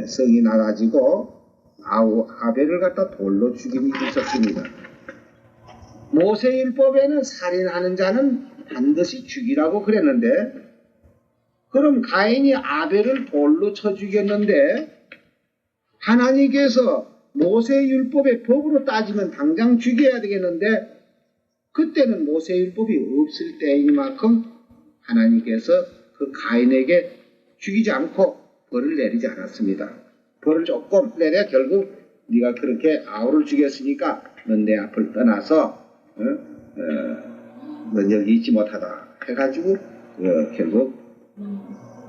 성이 나가지고 아벨을 갖다 돌로 죽인 일이 있었습니다. 모세율법에는 살인하는 자는 반드시 죽이라고 그랬는데, 그럼 가인이 아벨을 돌로 쳐 죽였는데 하나님께서 모세율법의 법으로 따지면 당장 죽여야 되겠는데, 그때는 모세율법이 없을 때이니만큼 하나님께서 그 가인에게 죽이지 않고 벌을 내리지 않았습니다. 벌을 조금 내려 결국 네가 그렇게 아우를 죽였으니까 넌 내 앞을 떠나서 넌 여기 있지 못하다 해가지고 결국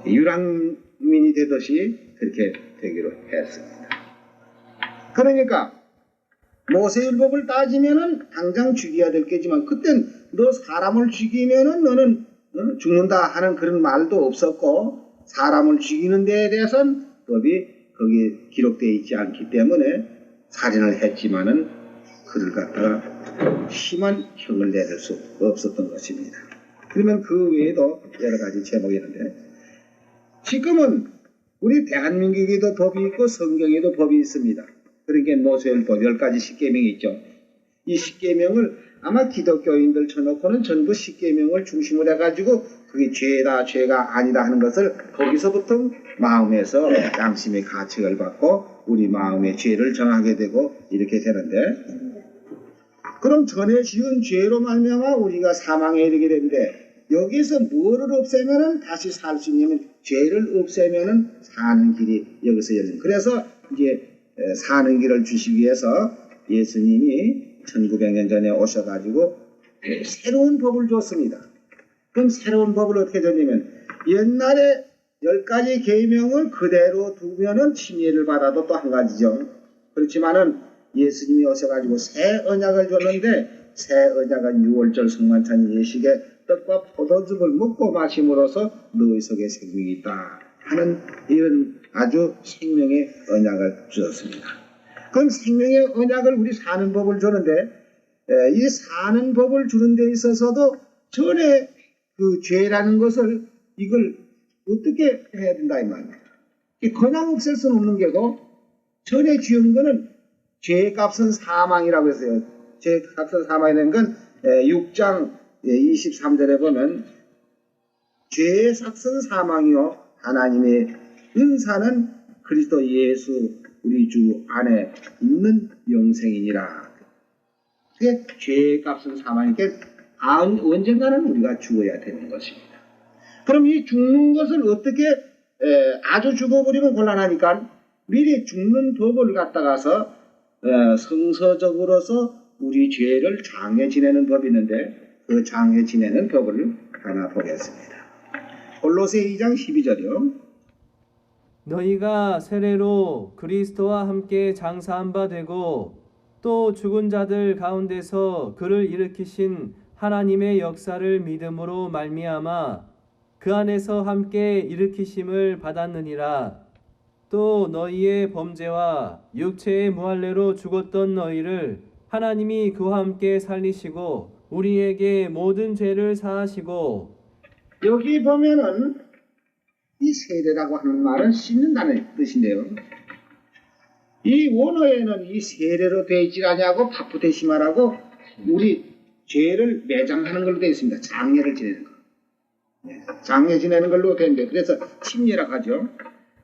유랑민이 되듯이 그렇게 되기로 했습니다. 그러니까 모세율법을 따지면은 당장 죽여야 될 게지만, 그땐 너 사람을 죽이면은 너는 죽는다 하는 그런 말도 없었고, 사람을 죽이는 데에 대해서는 법이 거기에 기록되어 있지 않기 때문에 살인을 했지만은 그를 갖다가 심한 형을 내릴 수 없었던 것입니다. 그러면 그 외에도 여러 가지 제목이 있는데, 지금은 우리 대한민국에도 법이 있고 성경에도 법이 있습니다. 그러니까 모세율법 10가지 십계명이 있죠. 이 십계명을 아마 기독교인들 쳐놓고는 전부 십계명을 중심으로 해가지고 그게 죄다 죄가 아니다 하는 것을 거기서부터 마음에서 양심의 가책을 받고 우리 마음의 죄를 정하게 되고 이렇게 되는데, 그럼 전에 지은 죄로 말미암아 우리가 사망에 이르게 되는데, 여기서 뭐를 없애면은 다시 살 수 있냐면 죄를 없애면은 사는 길이 여기서 열립니다. 그래서 이제 사는 길을 주시기 위해서 예수님이 1900년 전에 오셔가지고 새로운 법을 줬습니다. 그럼 새로운 법을 어떻게 줬냐면, 옛날에 10가지 계명을 그대로 두면은 침례를 받아도 또 한 가지죠. 그렇지만은 예수님이 오셔가지고 새 언약을 줬는데, 새 언약은 6월절 성만찬 예식에 떡과 포도즙을 먹고 마심으로써 너희 속에 생명이 있다 하는 이런 아주 생명의 언약을 주었습니다. 그럼 생명의 언약을 우리 사는 법을 주는데, 이 사는 법을 주는 데 있어서도 전에 그 죄라는 것을 이걸 어떻게 해야 된다 이 말이에요. 그냥 없앨 수는 없는 게고, 전에 지은 거는 죄값은 사망이라고 했어요. 죄값은 사망이라는 건 6장 23절에 보면 죄의 삭은 사망이요 하나님의 은사는 그리스도 예수 우리 주 안에 있는 영생이니라. 그게 죄의 값은 사망이니까 언젠가는 우리가 죽어야 되는 것입니다. 그럼 이 죽는 것을 어떻게 아주 죽어버리면 곤란하니까 미리 죽는 법을 갖다가서 성서적으로서 우리 죄를 장해 지내는 법이 있는데, 그 장해 지내는 법을 하나 보겠습니다. 골로새 2장 12절이요. 너희가 세례로 그리스도와 함께 장사한 바 되고 또 죽은 자들 가운데서 그를 일으키신 하나님의 역사를 믿음으로 말미암아 그 안에서 함께 일으키심을 받았느니라. 또 너희의 범죄와 육체의 무할례로 죽었던 너희를 하나님이 그와 함께 살리시고 우리에게 모든 죄를 사하시고. 여기 보면은 이 세례라고 하는 말은 씻는다는 뜻인데요. 이 원어에는 이 세례로 되어 있지 않냐고 바프테시마라고 우리 죄를 매장하는 걸로 되어 있습니다. 장례를 지내는 거. 장례 지내는 걸로 되는데, 그래서 침례라고 하죠.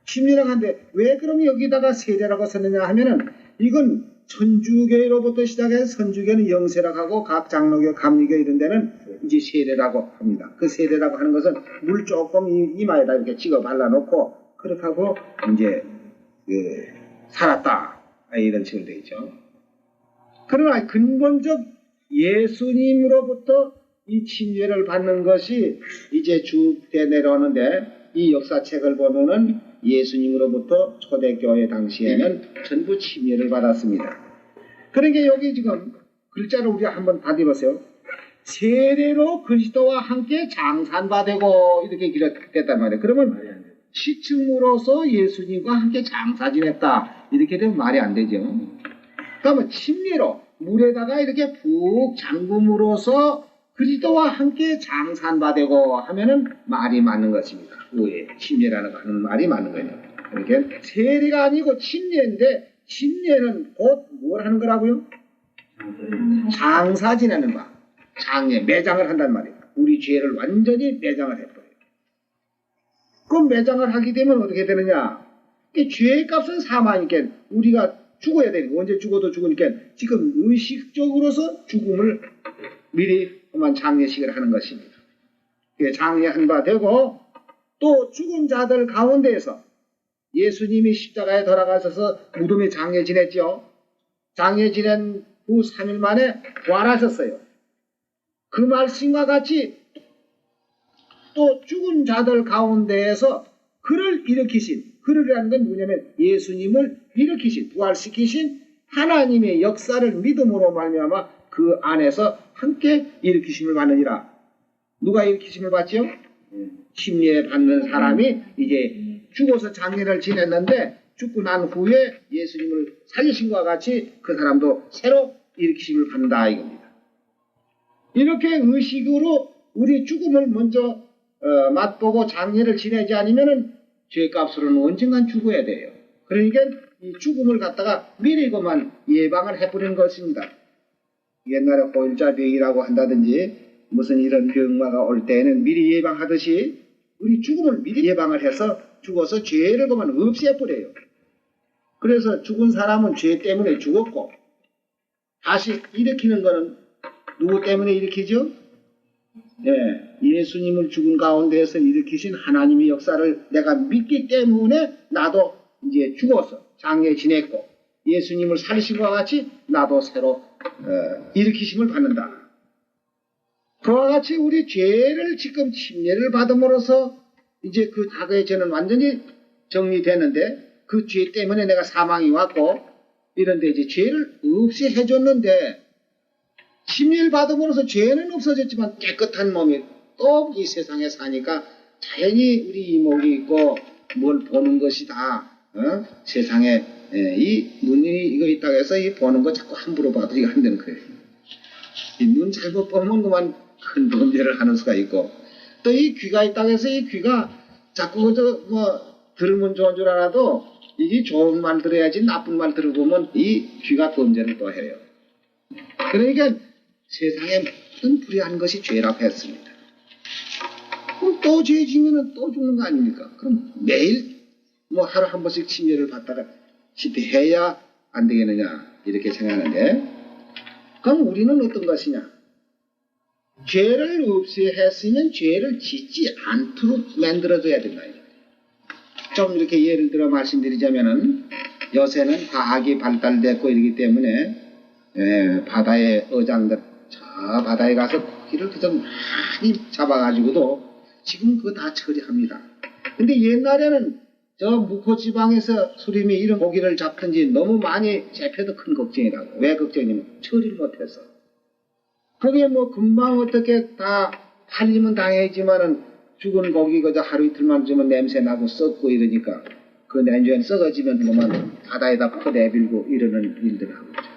침례라고 하는데 왜 그럼 여기다가 세례라고 썼느냐 하면은, 이건 천주교로부터 시작해서 선주교는 영세라고 하고 각 장로교, 감리교 이런 데는 이제 세례라고 합니다. 그 세례라고 하는 것은 물 조금 이마에다 이렇게 찍어 발라놓고 그렇게 하고 이제 살았다 이런 식으로 되어 있죠. 그러나 근본적 예수님으로부터 이 침례를 받는 것이 이제 쭉 내려오는데, 이 역사책을 보면은 예수님으로부터 초대교회 당시에는 전부 침례를 받았습니다. 그러니까 여기 지금 글자를 우리가 한번 받아보세요. 세례로 그리스도와 함께 장사한바 되고 이렇게 기록됐단 말이에요. 그러면 시침으로서 예수님과 함께 장사 지냈다 이렇게 되면 말이 안 되죠. 그러면 침례로 물에다가 이렇게 푹 잠금으로써 그리스도와 함께 장사한 바 되고 하면은 말이 맞는 것입니다. 왜? 침례라는 거 하는 말이 맞는 거예요. 그러니까 세례가 아니고 침례인데 침례는 곧 뭘 하는 거라고요? 장사 지내는 바. 장례, 매장을 한단 말이에요. 우리 죄를 완전히 매장을 해버려요. 그럼 매장을 하게 되면 어떻게 되느냐? 죄의 값은 사망이니까 우리가 죽어야 되니까 언제 죽어도 죽으니까 지금 의식적으로서 죽음을 미리 그만 장례식을 하는 것입니다. 장례한 바 되고 또 죽은 자들 가운데에서 예수님이 십자가에 돌아가셔서 무덤에 장례 지냈죠. 장례 지낸 후 3일 만에 부활하셨어요. 그 말씀과 같이 또 죽은 자들 가운데에서 그를 일으키신, 그를이라는 건 뭐냐면 예수님을 일으키신, 부활시키신 하나님의 역사를 믿음으로 말미암아 그 안에서 함께 일으키심을 받느니라. 누가 일으키심을 받지요? 침례 받는 사람이 이제 죽어서 장례를 지냈는데 죽고 난 후에 예수님을 살리신 것과 같이 그 사람도 새로 일으키심을 받는다 이겁니다. 이렇게 의식으로 우리 죽음을 먼저 맛보고 장례를 지내지 않으면 죄값으로는 언젠간 죽어야 돼요. 그러니까 이 죽음을 갖다가 미리 그만 예방을 해버리는 것입니다. 옛날에 호일자병이라고 한다든지 무슨 이런 병마가 올 때에는 미리 예방하듯이 우리 죽음을 미리 예방을 해서 죽어서 죄를 그만 없애버려요. 그래서 죽은 사람은 죄 때문에 죽었고 다시 일으키는 거는 누구 때문에 일으키죠? 네, 예수님을 죽은 가운데에서 일으키신 하나님의 역사를 내가 믿기 때문에 나도 이제 죽어서 장례 지냈고 예수님을 살리신 것과 같이 나도 새로 일으키심을 받는다. 그와 같이 우리 죄를 지금 침례를 받음으로써 이제 그 과거의 죄는 완전히 정리되는데 그 죄 때문에 내가 사망이 왔고 이런데 이제 죄를 없이 해줬는데 침례를 받음으로써 죄는 없어졌지만 깨끗한 몸이 또 이 세상에 사니까 자연히 우리 이목이 있고 뭘 보는 것이다. 세상에 이 눈이 이거 있다고 해서 이 보는 거 자꾸 함부로 봐도 이거 안 되는 거예요. 이 눈 잘못 보면 그만 큰 범죄를 하는 수가 있고 또 이 귀가 있다고 해서 이 귀가 자꾸 들으면 좋은 줄 알아도 이게 좋은 말 들어야지 나쁜 말 들어보면 이 귀가 범죄를 또 해요. 그러니까 세상에 모든 불의한 것이 죄라고 했습니다. 그럼 또 죄 지면은 또 죽는 거 아닙니까? 그럼 매일 하루 한 번씩 침례를 받다가 시대해야 안 되겠느냐 이렇게 생각하는데 그럼 우리는 어떤 것이냐? 죄를 없이 했으면 죄를 짓지 않도록 만들어줘야 된다. 좀 이렇게 예를 들어 말씀드리자면은 요새는 과학이 발달됐고 이러기 때문에 바다의 어장들 저 바다에 가서 고기를 그저 많이 잡아가지고도 지금 그거 다 처리합니다. 근데 옛날에는 저 묵호지방에서 수림이 이런 고기를 잡든지 너무 많이 잡혀도 큰 걱정이라고. 왜 걱정이냐면 처리를 못해서. 그게 금방 어떻게 다 팔리면 당해지만은 죽은 고기 그저 하루 이틀만 주면 냄새 나고 썩고 이러니까 그 냄새는 썩어지면 그만 바다에다 퍼내밀고 이러는 일들을 하고 있죠.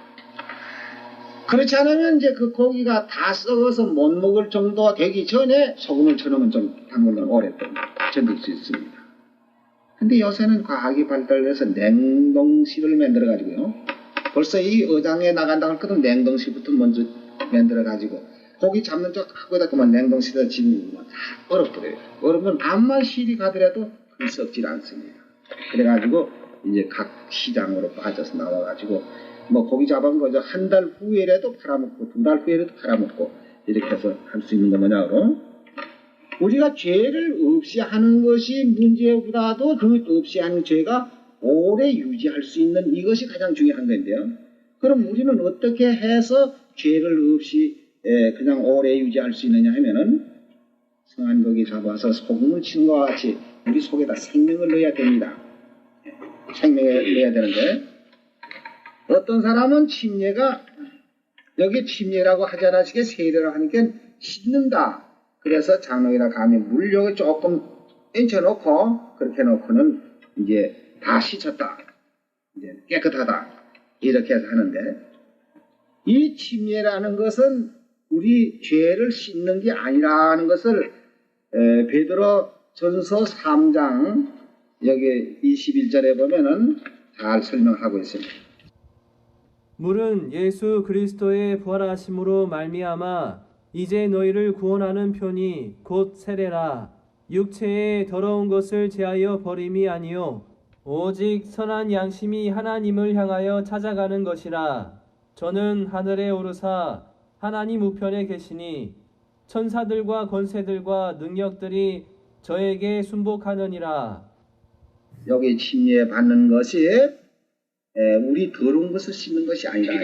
그렇지 않으면 이제 그 고기가 다 썩어서 못 먹을 정도 되기 전에 소금을 쳐놓으면 좀 당분간 오랫동안 견딜 수 있습니다. 근데 요새는 과학이 발달해서 냉동실을 만들어가지고요. 벌써 이 어장에 나간다고 할 것은 냉동실부터 먼저 만들어가지고 고기 잡는 쪽 하고다 그만 냉동실에 집으면 다 얼어버려요. 얼으면 암만 실이 가더라도 썩질 않습니다. 그래가지고 이제 각 시장으로 빠져서 나와가지고 고기 잡은 거죠. 한 달 후에라도 팔아먹고 2달 후에라도 팔아먹고 이렇게 해서 할 수 있는 거 뭐냐고. 우리가 죄를 없이 하는 것이 문제보다도 그 없이 하는 죄가 오래 유지할 수 있는 이것이 가장 중요한 건데요. 그럼 우리는 어떻게 해서 죄를 없이 그냥 오래 유지할 수 있느냐 하면은 성한 고기 잡아서 소금을 치는 것과 같이 우리 속에다 생명을 넣어야 됩니다. 생명을 넣어야 되는데 어떤 사람은 침례가 여기 침례라고 하지 않으시게 세례를 하니까 씻는다. 그래서 장로이나 감히 물 여기 조금 얹혀놓고 그렇게 놓고는 이제 다 씻었다. 이제 깨끗하다. 이렇게 해서 하는데 이 침례라는 것은 우리 죄를 씻는 게 아니라는 것을 베드로 전서 3장 여기 21절에 보면은 잘 설명하고 있습니다. 물은 예수 그리스도의 부활하심으로 말미암아 이제 너희를 구원하는 편이 곧 세례라. 육체의 더러운 것을 제하여 버림이 아니요 오직 선한 양심이 하나님을 향하여 찾아가는 것이라. 저는 하늘에 오르사 하나님 우편에 계시니 천사들과 권세들과 능력들이 저에게 순복하느니라. 여기 침례 받는 것이 우리 더러운 것을 씻는 것이 아니라.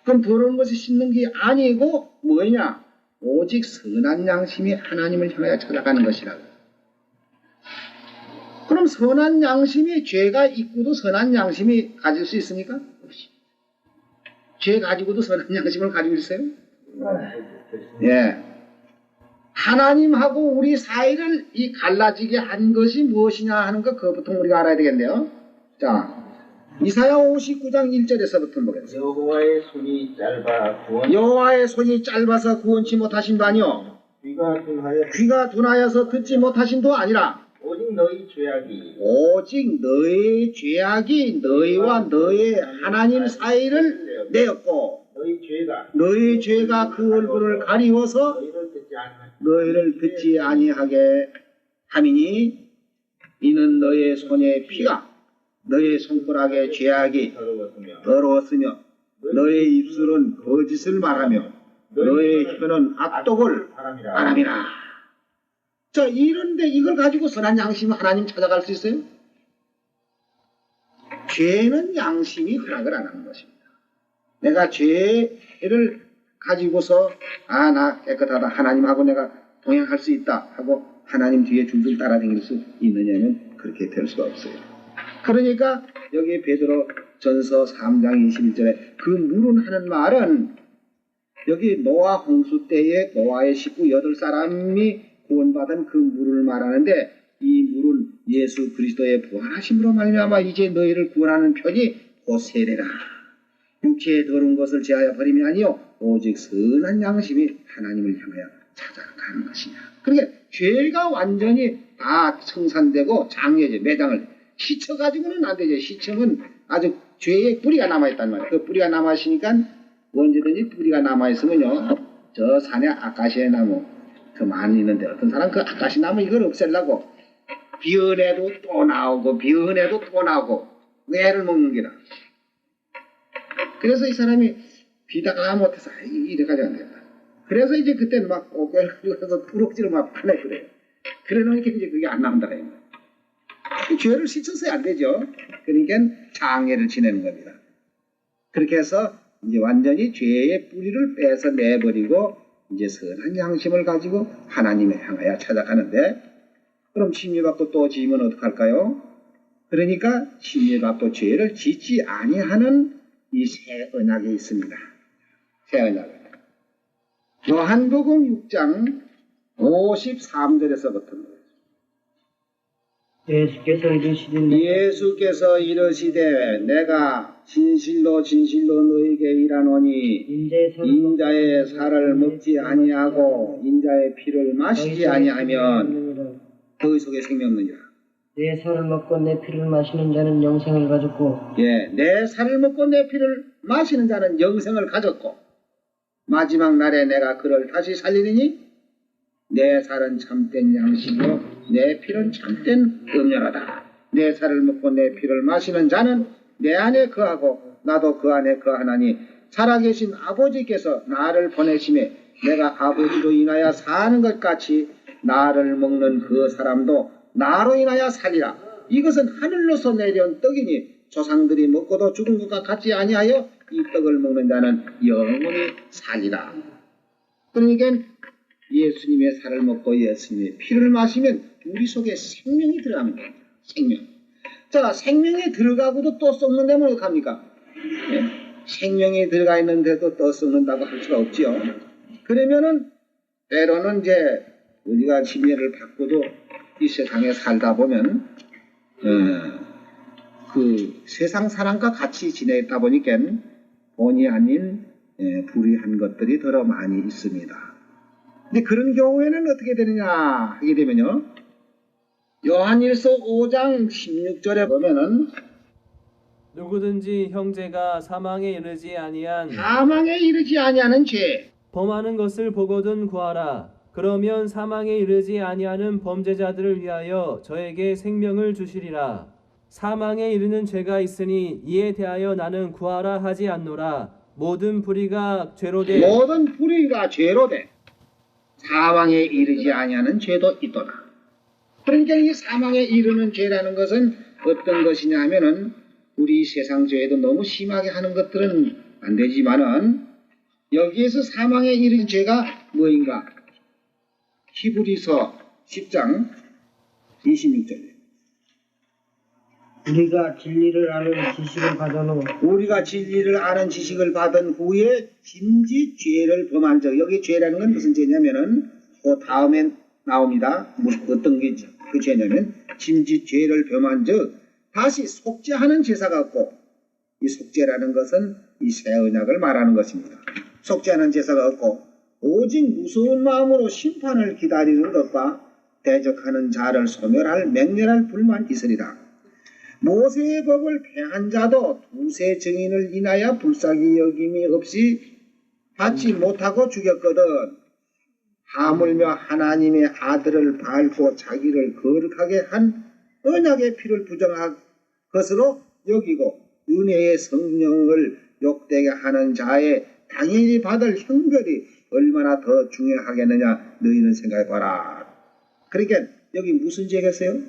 그럼 더러운 것을 씻는 게 아니고 뭐냐? 오직 선한 양심이 하나님을 향하여 찾아가는 것이라고. 그럼 선한 양심이 죄가 있고도 선한 양심이 가질 수 있습니까? 죄 가지고도 선한 양심을 가지고 있어요? 예. 하나님하고 우리 사이를 이 갈라지게 한 것이 무엇이냐 하는 것, 그것부터 우리가 알아야 되겠네요. 자, 이사야 59장 1절에서부터 보겠습니다. 여호와의 손이 짧아서 구원치 못하심도 아니요 귀가 둔하여서 듣지 못하심도 아니라 오직 너희 죄악이 너희와 너희 하나님 사이를 내었고 너희 죄가 그 얼굴을 가리워서 너희를 듣지 아니하게 함이니 이는 너희의 손의 피가 너희의 손가락의 죄악이 더러웠으며 너희의 입술은 거짓을 말하며 너희의 혀는 악독을 바람이라. 자, 이런데 이걸 가지고 선한 양심 하나님 찾아갈 수 있어요? 죄는 양심이 허락을 안 하는 것입니다. 내가 죄를 가지고서 나 깨끗하다, 하나님하고 내가 동행할 수 있다 하고 하나님 뒤에 줄줄 따라다닐 수 있느냐면 그렇게 될 수가 없어요. 그러니까 여기 베드로 전서 3장 21절에 그 물은 하는 말은 여기 노아 홍수 때에 노아의 식구 8사람이 구원받은 그 물을 말하는데 이 물은 예수 그리스도의 부활하심으로 말미암아 이제 너희를 구원하는 편이 곧 세례라. 육체의 더러운 것을 제하여 버림이 아니요 오직 선한 양심이 하나님을 향하여 찾아가는 것이냐. 그러니까 죄가 완전히 다 청산되고 장려제 매장을 씻어가지고는 안 되죠. 씻으면 아주 죄의 뿌리가 남아있단 말이에요. 그 뿌리가 남아있으니까 언제든지 뿌리가 남아있으면요 저 산에 아카시아 나무 더 많이 있는데 어떤 사람 그 아카시 나무 이걸 없애려고 비언해도 또 나오고 비언해도 또 나오고 애를 먹는 게라. 그래서 이 사람이 비다가 못해서 이래 가지고 안 된다. 그래서 이제 그때는 막 어깨를 가지고 부럭지를 막 파내 그래요. 그래 놓으니까 이제 그게 안 나온다. 죄를 씻어서야 안 되죠. 그러니까 장애를 지내는 겁니다. 그렇게 해서 이제 완전히 죄의 뿌리를 빼서 내버리고 이제 선한 양심을 가지고 하나님을 향하여 찾아가는데 그럼 침례받고 또 지으면 어떡할까요? 그러니까 침례받고 죄를 짓지 아니하는 이 새 언약이 있습니다. 새 언약. 요한복음 6장 53절에서부터 예수께서 이르시되 내가 진실로 너희에게 이르노니 인자의 살을 먹지 아니하고 인자의 피를 마시지 아니하면 너희 속에 생명 없느니라. 내 살을 먹고 내 피를 마시는 자는 영생을 가졌고 내 살을 먹고 내 피를 마시는 자는 영생을 가졌고 마지막 날에 내가 그를 다시 살리리니 내 살은 참된 양식이요 내 피는 참된 음료라다. 내 살을 먹고 내 피를 마시는 자는 내 안에 거하고 나도 그 안에 거하나니 살아계신 아버지께서 나를 보내심에 내가 아버지로 인하여 사는 것 같이 나를 먹는 그 사람도 나로 인하여 살리라. 이것은 하늘로서 내려온 떡이니 조상들이 먹고도 죽은 것과 같지 아니하여 이 떡을 먹는 자는 영원히 살리라. 그러니까 예수님의 살을 먹고 예수님의 피를 마시면 우리 속에 생명이 들어갑니다. 생명. 자, 생명이 들어가고도 또 썩는다면 어떡합니까? 생명이 들어가 있는데도 또 썩는다고 할 수가 없지요. 그러면은 때로는 이제 우리가 침례를 받고도 이 세상에 살다 보면 그 세상 사람과 같이 지내다 보니까 본의 아닌 불의한 것들이 더러 많이 있습니다. 근데 그런 경우에는 어떻게 되느냐 하게 되면요 요한일서 5장 16절에 보면은 누구든지 형제가 사망에 이르지 아니한 사망에 이르지 아니하는 죄, 범하는 것을 보거든 구하라. 그러면 사망에 이르지 아니하는 범죄자들을 위하여 저에게 생명을 주시리라. 사망에 이르는 죄가 있으니 이에 대하여 나는 구하라 하지 않노라. 모든 불의가 죄로 돼 모든 불의가 죄로 돼 사망에 이르지 아니하는 죄도 있도다. 그러니까 이 사망에 이르는 죄라는 것은 어떤 것이냐 하면은 우리 세상 죄에도 너무 심하게 하는 것들은 안 되지만은 여기에서 사망에 이르는 죄가 뭐인가? 히브리서 10장 26절. 우리가 진리를 아는 지식을 받은 후 우리가 진리를 아는 지식을 받은 후에 짐짓 죄를 범한 적. 여기 죄라는 건 무슨 죄냐면은 그 다음에 나옵니다. 어떤 게 그 죄냐면 짐짓 죄를 범한 적 다시 속죄하는 제사가 없고, 이 속죄라는 것은 이 새 언약을 말하는 것입니다. 속죄하는 제사가 없고 오직 무서운 마음으로 심판을 기다리는 것과 대적하는 자를 소멸할 맹렬할 불만 있으리라. 모세의 법을 폐한 자도 두세 증인을 인하여 불쌍히 여김이 없이 받지 못하고 죽였거든. 하물며 하나님의 아들을 밟고 자기를 거룩하게 한 언약의 피를 부정한 것으로 여기고 은혜의 성령을 욕되게 하는 자의 당연히 받을 형벌이 얼마나 더 중요하겠느냐 너희는 생각해봐라. 그러니까 여기 무슨 죄겠어요?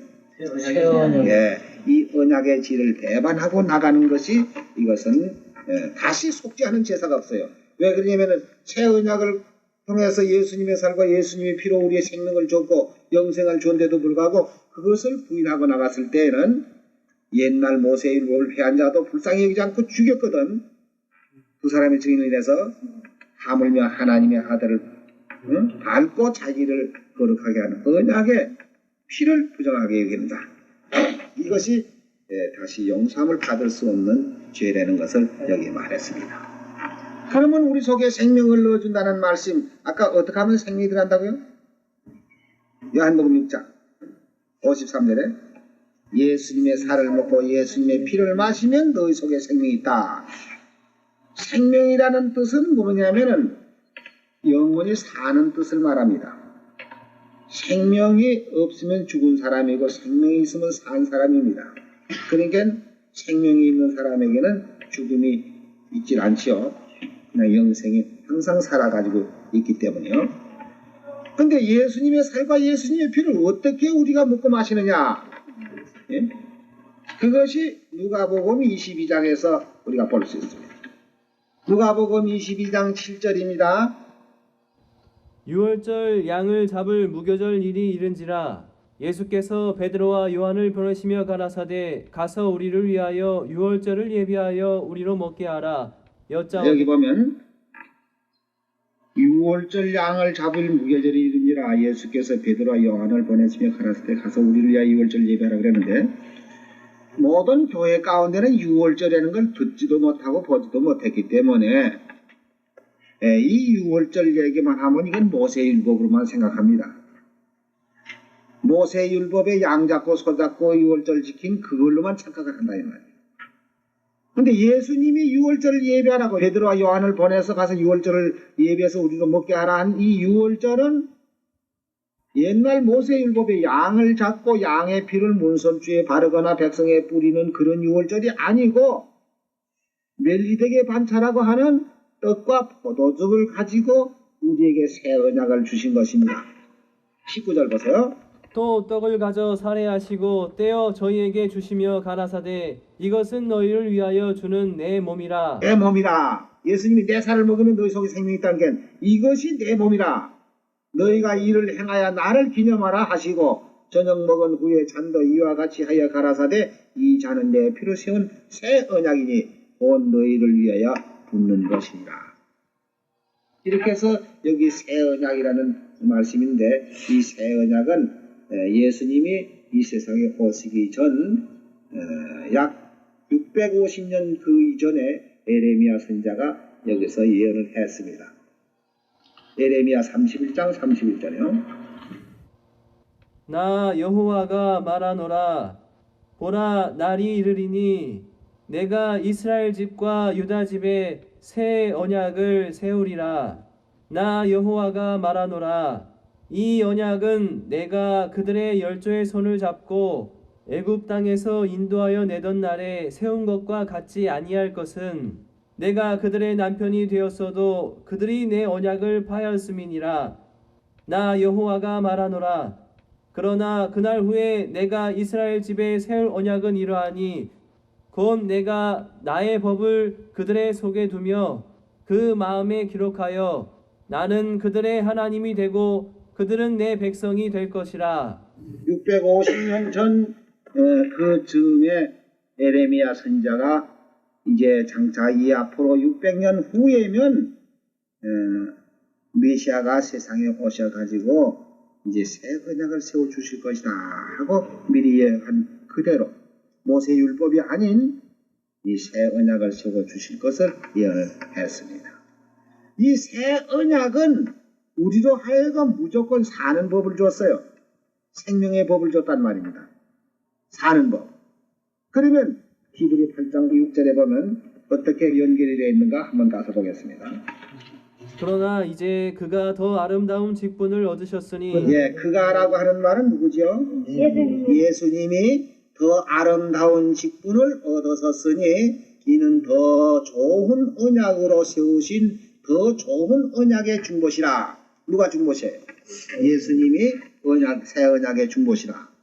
새 언약. 예, 이 언약의 질을 배반하고 나가는 것이 이것은 다시 속죄하는 제사가 없어요. 왜 그러냐면은 새 언약을 통해서 예수님의 살과 예수님의 피로 우리의 생명을 줬고 영생을 줬는데도 불구하고 그것을 부인하고 나갔을 때에는 옛날 모세의 율법을 폐한 자도 불쌍히 여기지 않고 죽였거든. 두 사람의 증인을 인해서 하물며 하나님의 아들을 밟고 자기를 거룩하게 하는 언약의 피를 부정하게 여긴다. 이것이 다시 용서함을 받을 수 없는 죄라는 것을 여기 말했습니다. 그러면 우리 속에 생명을 넣어준다는 말씀, 아까 어떻게 하면 생명이 들어간다고요? 요한복음 6장 53절에 예수님의 살을 먹고 예수님의 피를 마시면 너희 속에 생명이 있다. 생명이라는 뜻은 뭐냐면은 영원히 사는 뜻을 말합니다. 생명이 없으면 죽은 사람이고 생명이 있으면 산 사람입니다. 그러니까 생명이 있는 사람에게는 죽음이 있질 않지요. 그냥 영생이 항상 살아가지고 있기 때문에요. 근데 예수님의 살과 예수님의 피를 어떻게 우리가 먹고 마시느냐? 예? 그것이 누가복음 22장에서 우리가 볼 수 있습니다. 누가복음 22장 7절입니다. 유월절 양을 잡을 무교절 일이 이른지라 예수께서 베드로와 요한을 보내시며 가라사대 가서 우리를 위하여 유월절을 예비하여 우리로 먹게 하라. 여기 보면 유월절 양을 잡을 무교절이 이른지라 예수께서 베드로와 요한을 보내시며 가라사대 가서 우리를 위하여 유월절 예비하라 그랬는데 모든 교회 가운데는 유월절이라는 걸 듣지도 못하고 보지도 못했기 때문에 이 유월절 얘기만 하면 이건 모세율법으로만 생각합니다. 모세율법에 양 잡고 소 잡고 유월절 지킨 그걸로만 착각을 한다 이 말이에요. 근데 예수님이 유월절을 예배하라고 베드로와 요한을 보내서 가서 유월절을 예배해서 우리도 먹게 하라 한 이 유월절은 옛날 모세율법에 양을 잡고 양의 피를 문설주에 바르거나 백성에 뿌리는 그런 유월절이 아니고 멜기덱의 반차라고 하는 떡과 포도즙을 가지고 우리에게 새 언약을 주신 것입니다. 19절 보세요. 또 떡을 가져 살해하시고 떼어 저희에게 주시며 가라사대 이것은 너희를 위하여 주는 내 몸이라. 내 몸이라. 예수님이 내 살을 먹으면 너희 속에 생명이 있다는 게 이것이 내 몸이라. 너희가 이를 행하여 나를 기념하라 하시고 저녁 먹은 후에 잔도 이와 같이 하여 가라사대 이 잔은 내 피로 세운 새 언약이니 온 너희를 위하여 붓는 것이니라. 이렇게 해서 여기 새 언약이라는 말씀인데 이 새 언약은 예수님이 이 세상에 오시기 전 약 650년 그 이전에 에레미야 선지자가 여기서 예언을 했습니다. 에레미야 31장 31절이요. 나 여호와가 말하노라. 보라, 날이 이르리니 내가 이스라엘 집과 유다 집에 새 언약을 세우리라. 나 여호와가 말하노라. 이 언약은 내가 그들의 열조의 손을 잡고 애굽 땅에서 인도하여 내던 날에 세운 것과 같지 아니할 것은 내가 그들의 남편이 되었어도 그들이 내 언약을 파하였음이니라. 나 여호와가 말하노라. 그러나 그날 후에 내가 이스라엘 집에 세울 언약은 이러하니 곧 내가 나의 법을 그들의 속에 두며 그 마음에 기록하여 나는 그들의 하나님이 되고 그들은 내 백성이 될 것이라. 650년 전 그 즈음에 에레미야 선지자가 이제 장차 이 앞으로 600년 후에면 메시아가 세상에 오셔가지고 이제 새 언약을 세워 주실 것이다 하고 미리 예언한 그대로 모세율법이 아닌 이 새 언약을 세워 주실 것을 예언했습니다. 이 새 언약은 우리로 하여금 무조건 사는 법을 줬어요. 생명의 법을 줬단 말입니다. 사는 법. 그러면 히브리 8장 6절에 보면 어떻게 연결이 되어 있는가 한번 가서 보겠습니다. 그러나 이제 그가 더 아름다운 직분을 얻으셨으니 예, 그가라고 하는 말은 누구죠? 예수님이 더 아름다운 직분을 얻으셨으니 이는 더 좋은 언약으로 세우신 더 좋은 언약의 중보시라. 누가 중보시에요? 예수님이 새 언약의 중보시라.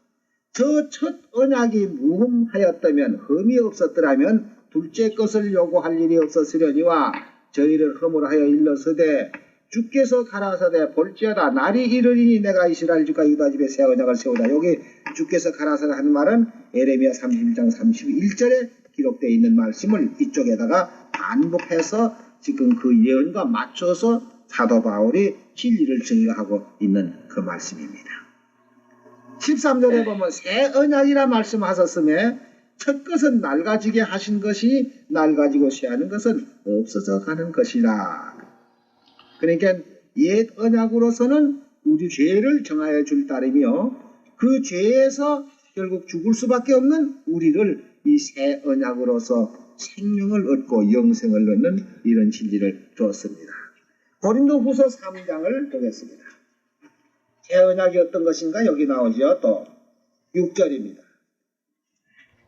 저 첫 언약이 무흠하였다면 흠이 없었더라면 둘째 것을 요구할 일이 없었으려니와 저희를 흠으로 하여 일러서되 주께서 가라사대 볼지어다 날이 이르리니 내가 이스라엘 집과 유다 집에 새 언약을 세우다. 여기 주께서 가라사대 하는 말은 에레미야 31장 31절에 기록되어 있는 말씀을 이쪽에다가 반복해서 지금 그 예언과 맞춰서 사도 바울이 진리를 증거하고 있는 그 말씀입니다. 13절에 보면 새 언약이라 말씀하셨음에 첫 것은 낡아지게 하신 것이 낡아지고 쇠하는 것은 없어져 가는 것이라. 그러니까 옛 언약으로서는 우리 죄를 정하여 줄 따름이요 그 죄에서 결국 죽을 수밖에 없는 우리를 이 새 언약으로서 생명을 얻고 영생을 얻는 이런 진리를 주었습니다. 고린도후서 3장을 보겠습니다. 새 언약이 어떤 것인가 여기 나오죠. 또 6절입니다.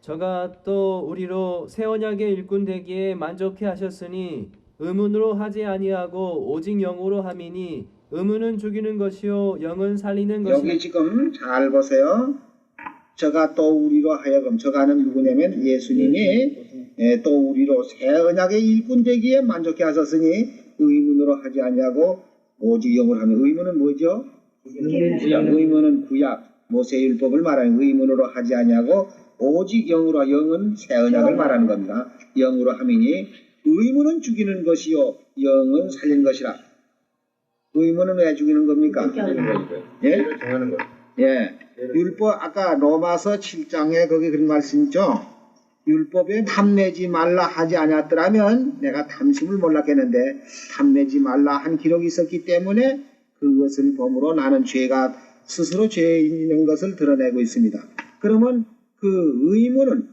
저가 또 우리로 새 언약의 일꾼 되기에 만족해 하셨으니 의문으로 하지 아니하고 오직 영으로 함이니 의문은 죽이는 것이요 영은 살리는 것이라. 여기 지금 잘 보세요. 저가 또 우리로 하여금 저가는 누구냐면 예수님이 또 우리로 새 언약의 일꾼 되기에 만족해 하셨으니 의문으로 하지 아니하고 오직 영으로 하면 의문은 뭐죠? 의문은 구약 모세율법을 말하는 의문으로 하지 아니하고 오직 영으로 영은 새 언약을 말하는 겁니다. 영으로 함이니 의문은 죽이는 것이요 영은 살리는 것이라. 의문은 왜 죽이는 겁니까? 예? 정하는 거. 예. 율법 아까 로마서 7장에 거기 그런 말씀 있죠. 율법에 탐내지 말라 하지 않았더라면 내가 탐심을 몰랐겠는데 탐내지 말라 한 기록이 있었기 때문에 그것을 범으로 나는 죄가 스스로 죄에 있는 것을 드러내고 있습니다. 그러면 그 의무는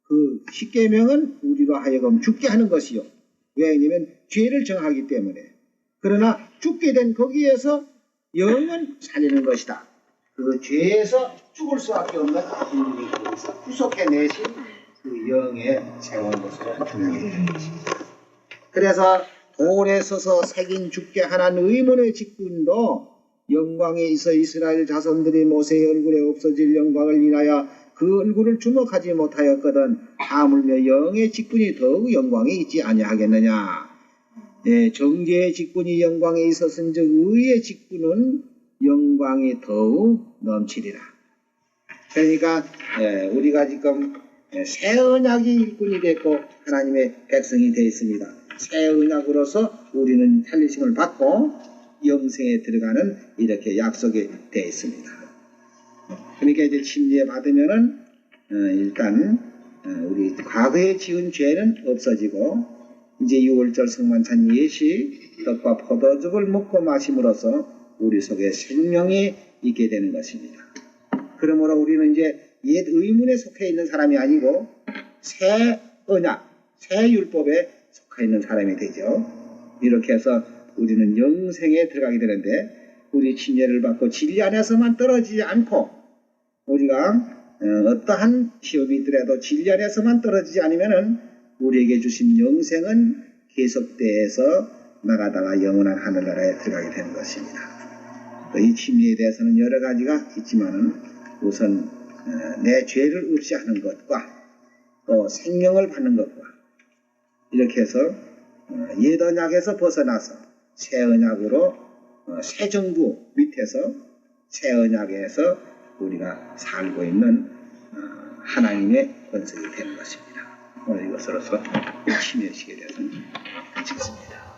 그 십계명은 우리로 하여금 죽게 하는 것이요. 왜냐하면 죄를 정하기 때문에. 그러나 죽게 된 거기에서 영은 살리는 것이다. 그 죄에서 죽을 수밖에 없는 인물이 거기서 구속해내신 그 영에 세운 것으로 중요하게 되는 것입니다. 그래서 돌에 서서 새긴 죽게 하는 의문의 직분도 영광에 있어 이스라엘 자손들이 모세의 얼굴에 없어질 영광을 인하여 그 얼굴을 주목하지 못하였거든 하물며 영의 직분이 더욱 영광에 있지 아니하겠느냐. 네, 정죄의 직분이 영광에 있었은즉 의의 직분은 영광이 더욱 넘치리라. 그러니까 우리가 지금 새 언약이 일꾼이 됐고 하나님의 백성이 되어 있습니다. 새 언약으로서 우리는 살리심을 받고 영생에 들어가는 이렇게 약속이 되어 있습니다. 그러니까 이제 침례 받으면은 일단 우리 과거에 지은 죄는 없어지고 이제 6월절 성만찬 예시 떡과 포도즙을 먹고 마심으로써 우리 속에 생명이 있게 되는 것입니다. 그러므로 우리는 이제 옛 의문에 속해 있는 사람이 아니고 새 언약, 새 율법에 속해 있는 사람이 되죠. 이렇게 해서 우리는 영생에 들어가게 되는데 우리 침례를 받고 진리 안에서만 떨어지지 않고 우리가 어떠한 시험이 있더라도 진리 안에서만 떨어지지 않으면은 우리에게 주신 영생은 계속돼서 나가다가 영원한 하늘나라에 들어가게 되는 것입니다. 이 침례에 대해서는 여러 가지가 있지만은 우선 내 죄를 없이하는 것과 또 생명을 받는 것과 이렇게 해서 옛 언약에서 벗어나서 새 언약으로 새 정부 밑에서 새 언약에서 우리가 살고 있는 하나님의 권속이 되는 것입니다. 오늘 이것으로서 침례식에 대해서는 마치겠습니다.